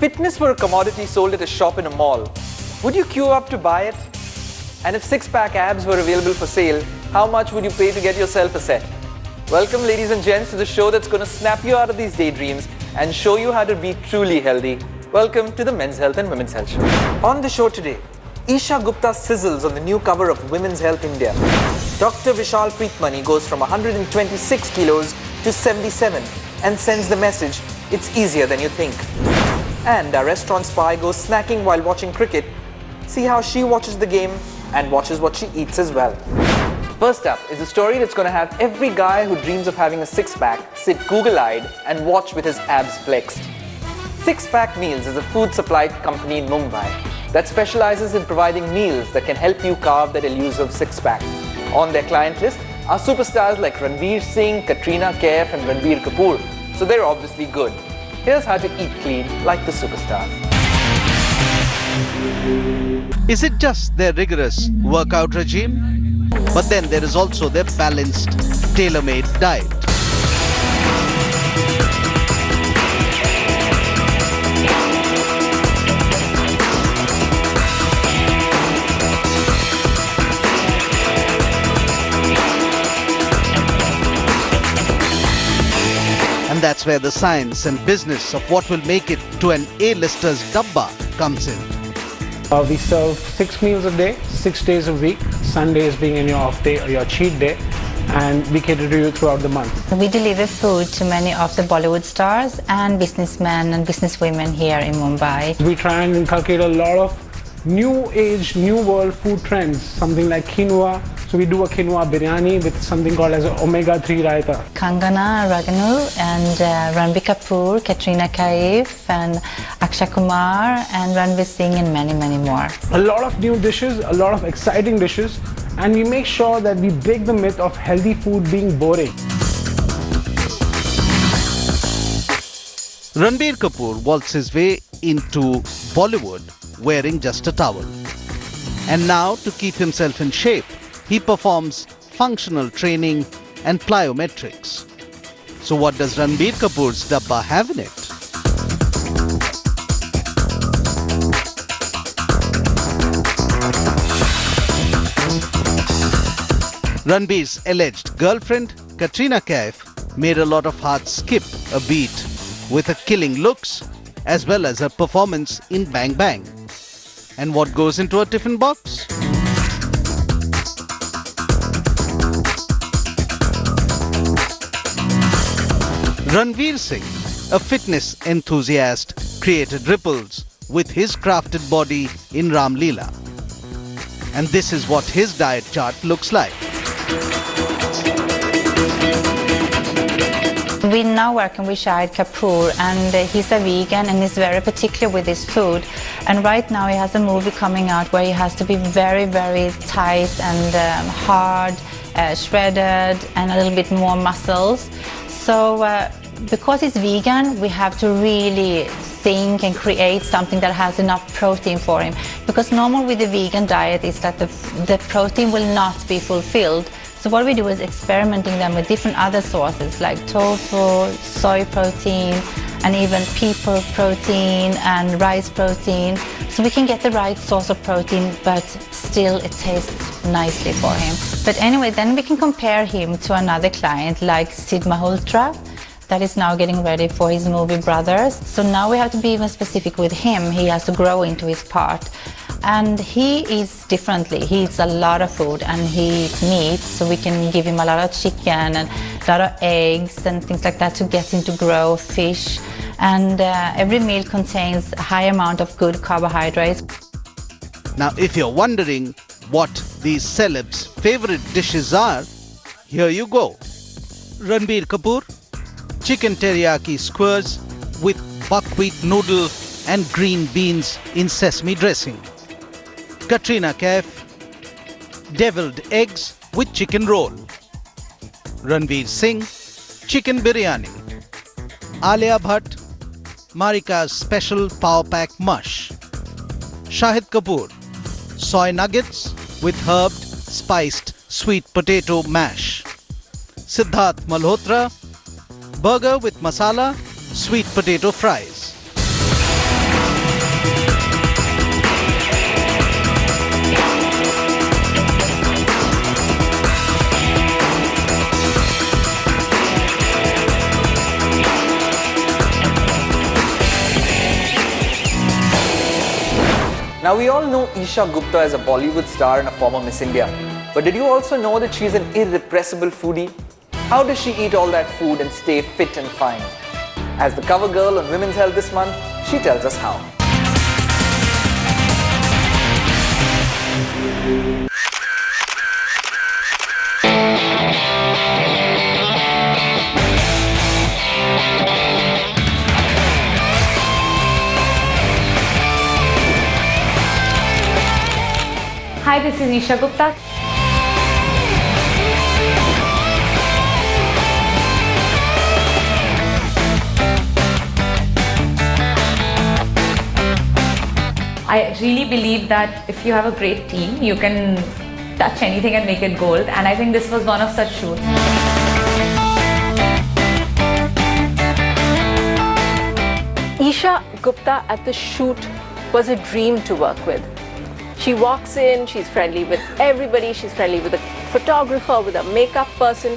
fitness were a commodity sold at a shop in a mall, would you queue up to buy it? And if six-pack abs were available for sale, how much would you pay to get yourself a set? Welcome, ladies and gents, to the show that's going to snap you out of these daydreams and show you how to be truly healthy. Welcome to the Men's Health and Women's Health Show. On the show today, Esha Gupta sizzles on the new cover of Women's Health India. Dr. Vishal Preetmani goes from 126 kilos to 77 and sends the message, it's easier than you think. And our restaurant spy goes snacking while watching cricket. See how she watches the game and watches what she eats as well. First up is a story that's going to have every guy who dreams of having a six-pack sit Google-eyed and watch with his abs flexed. Six-Pack Meals is a food supply company in Mumbai that specializes in providing meals that can help you carve that elusive six-pack. On their client list are superstars like Ranveer Singh, Katrina Kaif and Ranbir Kapoor, so they're obviously good. Here's how to eat clean like the superstars. Is it just their rigorous workout regime? But then there is also their balanced, tailor-made diet. And that's where the science and business of what will make it to an A-lister's dabba comes in. We serve 6 meals a day, 6 days a week, Sundays being in your off day or your cheat day, and we cater to you throughout the month. We deliver food to many of the Bollywood stars and businessmen and businesswomen here in Mumbai. We try and inculcate a lot of new age, new world food trends, something like quinoa. So we do a quinoa biryani with something called as omega-3 raita. Kangana Raganu and Ranbir Kapoor, Katrina Kaif and Akshay Kumar and Ranveer Singh and many, many more. A lot of new dishes, a lot of exciting dishes, and we make sure that we break the myth of healthy food being boring. Ranbir Kapoor waltzed his way into Bollywood wearing just a towel. And now, to keep himself in shape, he performs functional training and plyometrics. So what does Ranbir Kapoor's dabba have in it? Ranbir's alleged girlfriend, Katrina Kaif, made a lot of hearts skip a beat with her killing looks as well as her performance in Bang Bang. And what goes into a tiffin box? Ranveer Singh, a fitness enthusiast, created ripples with his crafted body in Ram Leela. And this is what his diet chart looks like. We're now working with Shahid Kapoor, and he's a vegan and he's very particular with his food. And right now he has a movie coming out where he has to be very, very tight and hard, shredded and a little bit more muscles. So because he's vegan, we have to really think and create something that has enough protein for him. Because normal with the vegan diet is that the protein will not be fulfilled. So what we do is experimenting them with different other sources like tofu, soy protein, and even pea protein and rice protein. So we can get the right source of protein, but still it tastes nicely for him. But anyway, then we can compare him to another client like Sid Malhotra, that is now getting ready for his movie Brothers. So now we have to be even specific with him. He has to grow into his part. And he eats differently. He eats a lot of food and he eats meat, so we can give him a lot of chicken and a lot of eggs and things like that to get him to grow, fish. And every meal contains a high amount of good carbohydrates. Now, if you're wondering what these celebs' favorite dishes are, here you go. Ranbir Kapoor, chicken teriyaki skewers with buckwheat noodle and green beans in sesame dressing. Katrina Kaif, deviled eggs with chicken roll. Ranveer Singh, chicken biryani. Alia Bhatt, Marika's special power pack mush. Shahid Kapoor, soy nuggets with herbed, spiced sweet potato mash. Siddharth Malhotra, burger with masala, sweet potato fries. Now we all know Esha Gupta as a Bollywood star and a former Miss India. But did you also know that she's an irrepressible foodie? How does she eat all that food and stay fit and fine? As the cover girl on Women's Health this month, she tells us how. Hi, this is Esha Gupta. I really believe that if you have a great team, you can touch anything and make it gold. And I think this was one of such shoots. Esha Gupta at the shoot was a dream to work with. She walks in, she's friendly with everybody, she's friendly with the photographer, with a makeup person.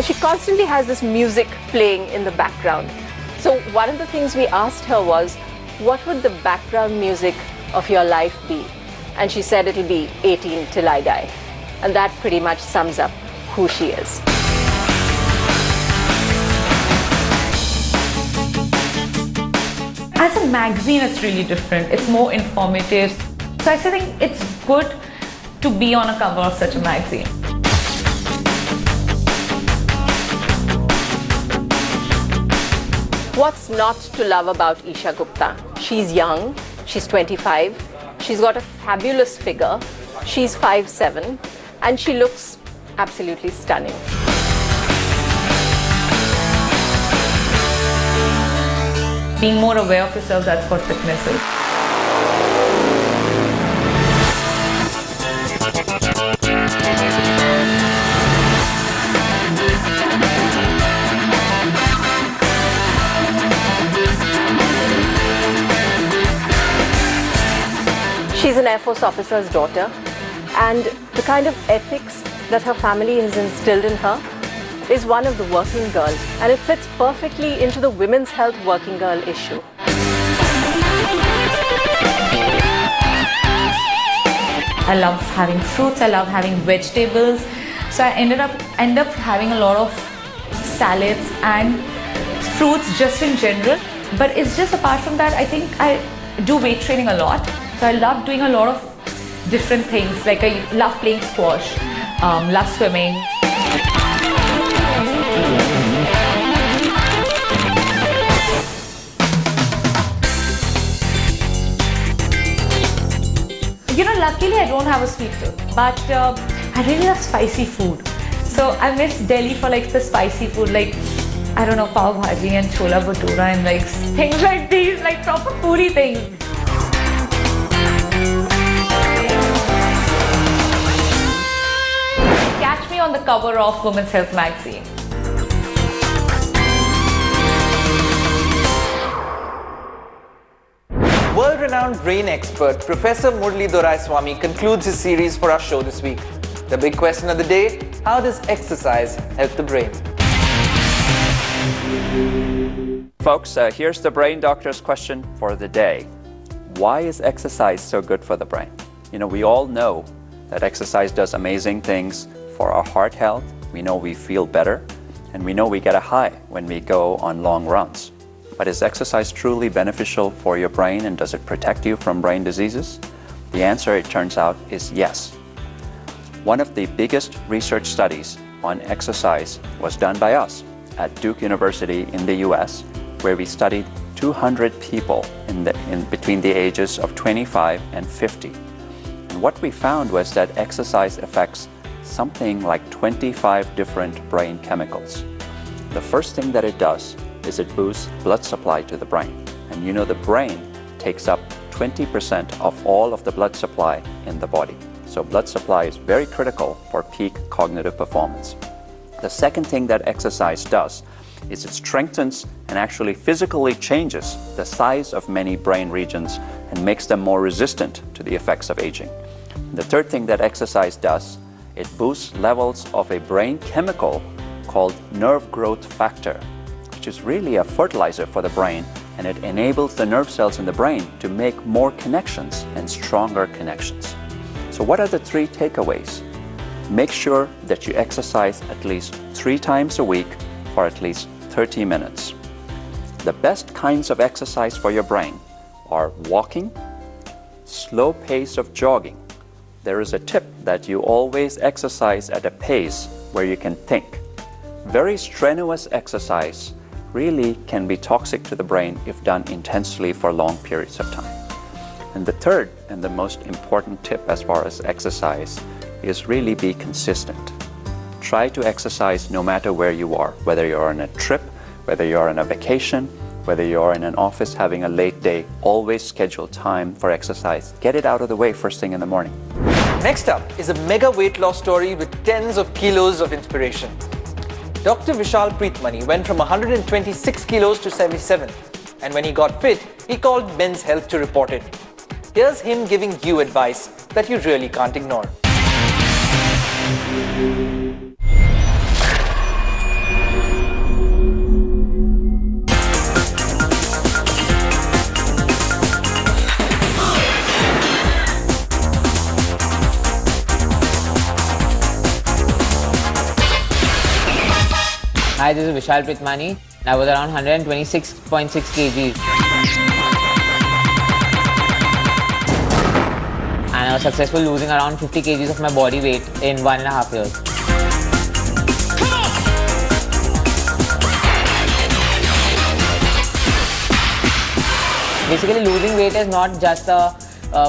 She constantly has this music playing in the background. So one of the things we asked her was, what would the background music of your life be? And she said it'll be 18 till I die. And that pretty much sums up who she is. As a magazine, it's really different. It's more informative. So I think it's good to be on a cover of such a magazine. What's not to love about Esha Gupta? She's young, she's 25, she's got a fabulous figure, she's 5'7", and she looks absolutely stunning. Being more aware of yourself, that's what fitness is. She's an Air Force officer's daughter, and the kind of ethics that her family has instilled in her is one of the working girl, and it fits perfectly into the women's health working girl issue. I love having fruits, I love having vegetables. So I end up having a lot of salads and fruits just in general. But it's just apart from that, I think I do weight training a lot. So I love doing a lot of different things. Like I love playing squash, love swimming. You know, luckily I don't have a sweet tooth, but I really love spicy food. So I miss Delhi for like the spicy food, like, I don't know, pav bhaji and chola bhatura and like things like these, like proper foodie things. Catch me on the cover of Women's Health magazine. World-renowned brain expert Professor Murali Doraiswamy concludes his series for our show this week. The big question of the day, how does exercise help the brain? Folks, here's the brain doctor's question for the day. Why is exercise so good for the brain? You know, we all know that exercise does amazing things for our heart health. We know we feel better, and we know we get a high when we go on long runs. But is exercise truly beneficial for your brain, and does it protect you from brain diseases? The answer, it turns out, is yes. One of the biggest research studies on exercise was done by us at Duke University in the US, where we studied 200 people in between the ages of 25 and 50. And what we found was that exercise affects something like 25 different brain chemicals. The first thing that it does is it boosts blood supply to the brain. And you know, the brain takes up 20% of all of the blood supply in the body. So blood supply is very critical for peak cognitive performance. The second thing that exercise does is it strengthens and actually physically changes the size of many brain regions and makes them more resistant to the effects of aging. The third thing that exercise does, it boosts levels of a brain chemical called nerve growth factor, which is really a fertilizer for the brain and it enables the nerve cells in the brain to make more connections and stronger connections. So what are the 3 takeaways? Make sure that you exercise at least 3 times a week for at least 30 minutes. The best kinds of exercise for your brain are walking, slow pace of jogging. There is a tip that you always exercise at a pace where you can think. Very strenuous exercise really can be toxic to the brain if done intensely for long periods of time. And the third and the most important tip as far as exercise is really be consistent. Try to exercise no matter where you are, whether you're on a trip, whether you're on a vacation, whether you're in an office having a late day, always schedule time for exercise. Get it out of the way first thing in the morning. Next up is a mega weight loss story with tens of kilos of inspiration. Dr. Vishal Preetmani went from 126 kilos to 77, and when he got fit, he called Men's Health to report it. Here's him giving you advice that you really can't ignore. Hi, this is Vishal Preetmani. I was around 126.6 kg. And I was successful losing around 50 kgs of my body weight in 1.5 years. Basically, losing weight is not just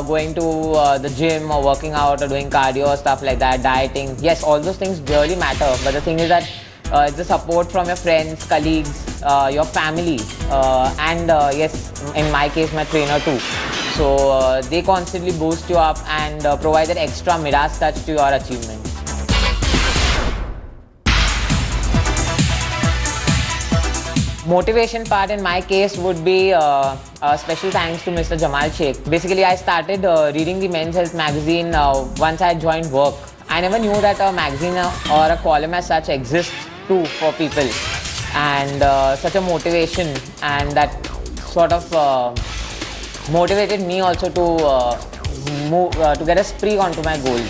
going to the gym or working out or doing cardio or stuff like that, dieting. Yes, all those things really matter, but the thing is that it's the support from your friends, colleagues, your family, and yes, in my case, my trainer too. So they constantly boost you up and provide that extra Midas touch to your achievement. Motivation part in my case would be a special thanks to Mr. Jamal Sheikh. Basically, I started reading the Men's Health magazine once I joined work. I never knew that a magazine or a column as such exists too for people, and such a motivation, and that sort of motivated me also to move to get a spree onto my goals.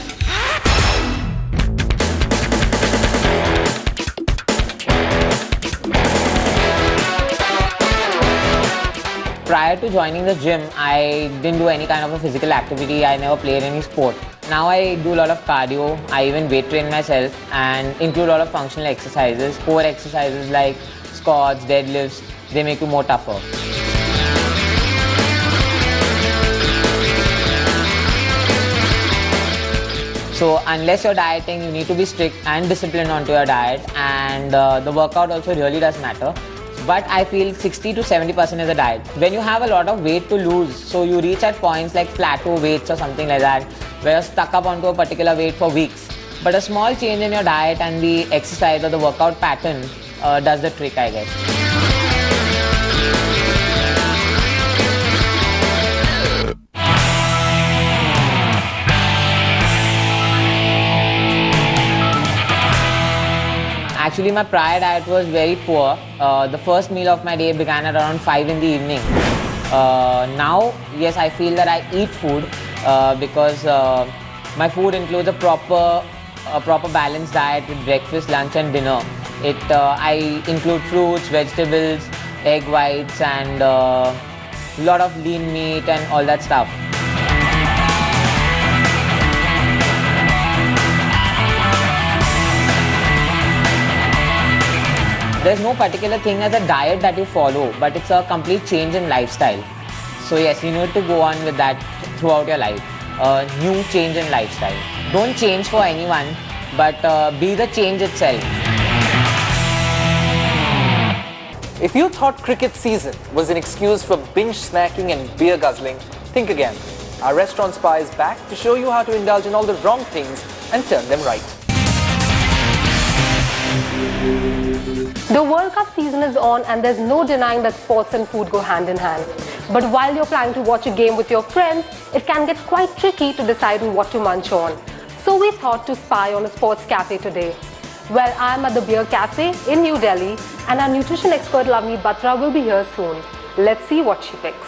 Prior to joining the gym, I didn't do any kind of a physical activity. I never played any sport. Now I do a lot of cardio, I even weight train myself and include a lot of functional exercises, core exercises like squats, deadlifts. They make you more tougher. So unless you're dieting, you need to be strict and disciplined onto your diet, and the workout also really does matter. But I feel 60 to 70% is a diet. When you have a lot of weight to lose, so you reach at points like plateau weights or something like that, where you're stuck up onto a particular weight for weeks. But a small change in your diet and the exercise or the workout pattern does the trick, I guess. Actually, my prior diet was very poor. The first meal of my day began at around 5 in the evening. Now, yes, I feel that I eat food because my food includes a proper balanced diet with breakfast, lunch and dinner. I include fruits, vegetables, egg whites and a lot of lean meat and all that stuff. There's no particular thing as a diet that you follow, but it's a complete change in lifestyle. So yes, you need to go on with that throughout your life. A new change in lifestyle. Don't change for anyone, but be the change itself. If you thought cricket season was an excuse for binge snacking and beer guzzling, think again. Our restaurant spa is back to show you how to indulge in all the wrong things and turn them right. The World Cup season is on and there's no denying that sports and food go hand in hand. But while you're planning to watch a game with your friends, it can get quite tricky to decide on what to munch on. So we thought to spy on a sports cafe today. Well, I'm at the Beer Cafe in New Delhi and our nutrition expert Lavneet Batra will be here soon. Let's see what she picks.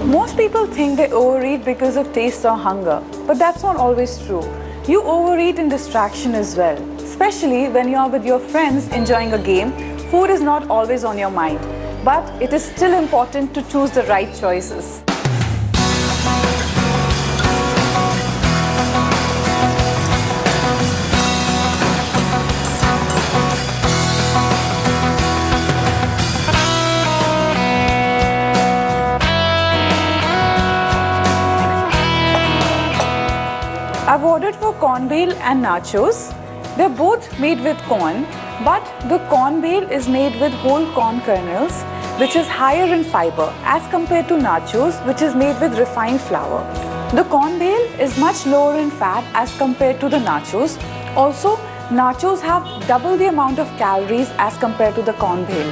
Most people think they overeat because of taste or hunger, but that's not always true. You overeat in distraction as well. Especially when you are with your friends enjoying a game, food is not always on your mind. But it is still important to choose the right choices. I've ordered for corn bale and nachos. They're both made with corn, but the corn bale is made with whole corn kernels, which is higher in fiber as compared to nachos, which is made with refined flour. The corn bale is much lower in fat as compared to the nachos. Also, nachos have double the amount of calories as compared to the corn bale.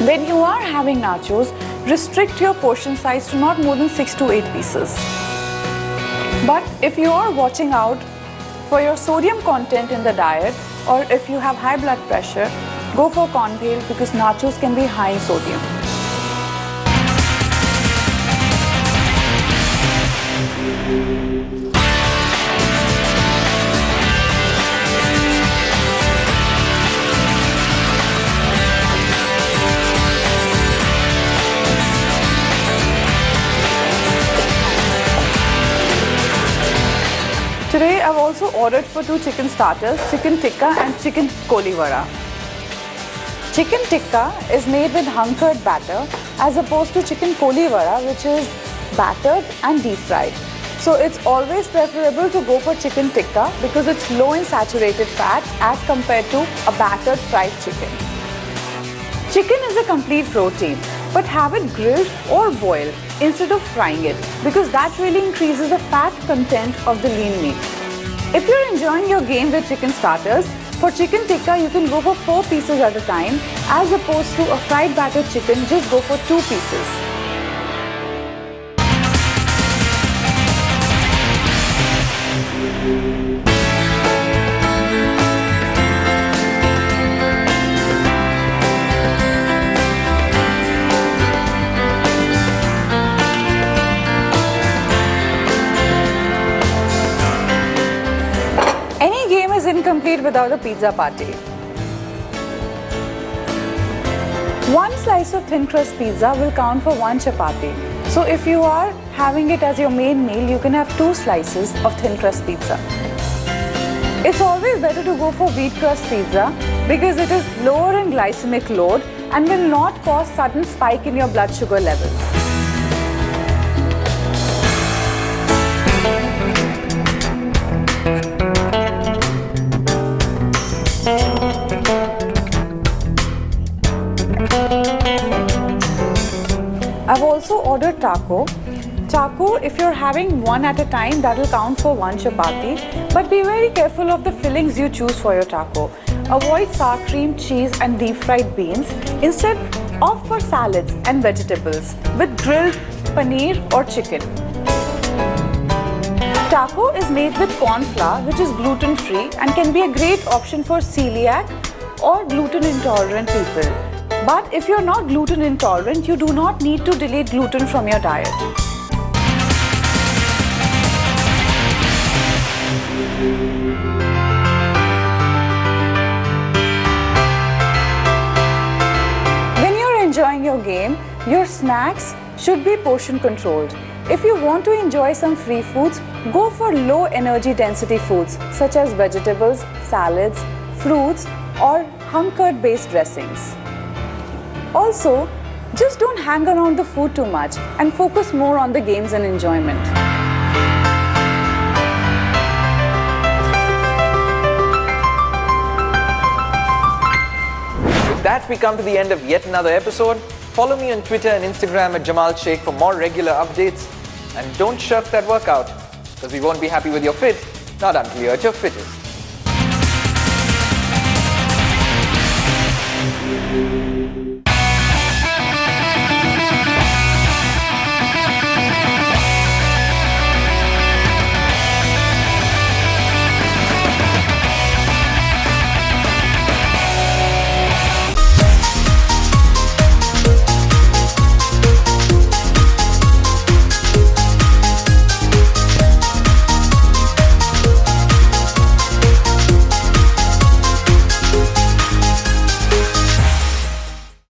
When you are having nachos, restrict your portion size to not more than 6 to 8 pieces. But if you are watching out for your sodium content in the diet, or if you have high blood pressure, go for corn bale because nachos can be high in sodium. Today I've also ordered for 2 chicken starters, chicken tikka and chicken koli vada. Chicken tikka is made with hung-curd batter as opposed to chicken koli vada, which is battered and deep fried. So it's always preferable to go for chicken tikka because it's low in saturated fat as compared to a battered fried chicken. Chicken is a complete protein, but have it grilled or boiled instead of frying it because that really increases the fat content of the lean meat. If you're enjoying your game with chicken starters, for chicken tikka you can go for 4 pieces at a time as opposed to a fried battered chicken, just go for 2 pieces. Incomplete without a pizza party. 1 slice of thin crust pizza will count for 1 chapati. So if you are having it as your main meal, you can have 2 slices of thin crust pizza. It's always better to go for wheat crust pizza because it is lower in glycemic load and will not cause sudden spike in your blood sugar levels. I've also ordered taco. Taco, if you're having 1 at a time, that will count for 1 chapati. But be very careful of the fillings you choose for your taco. Avoid sour cream, cheese and deep fried beans. Instead, opt for salads and vegetables with grilled paneer or chicken. Taco is made with corn flour, which is gluten-free and can be a great option for celiac or gluten intolerant people. But if you're not gluten intolerant, you do not need to delete gluten from your diet. When you're enjoying your game, your snacks should be portion controlled. If you want to enjoy some free foods, go for low energy density foods such as vegetables, salads, fruits or hung-curd based dressings. Also, just don't hang around the food too much and focus more on the games and enjoyment. With that, we come to the end of yet another episode. Follow me on Twitter and Instagram at Jamal Sheikh for more regular updates. And don't shirk that workout, because we won't be happy with your fit, not until you're at your fittest.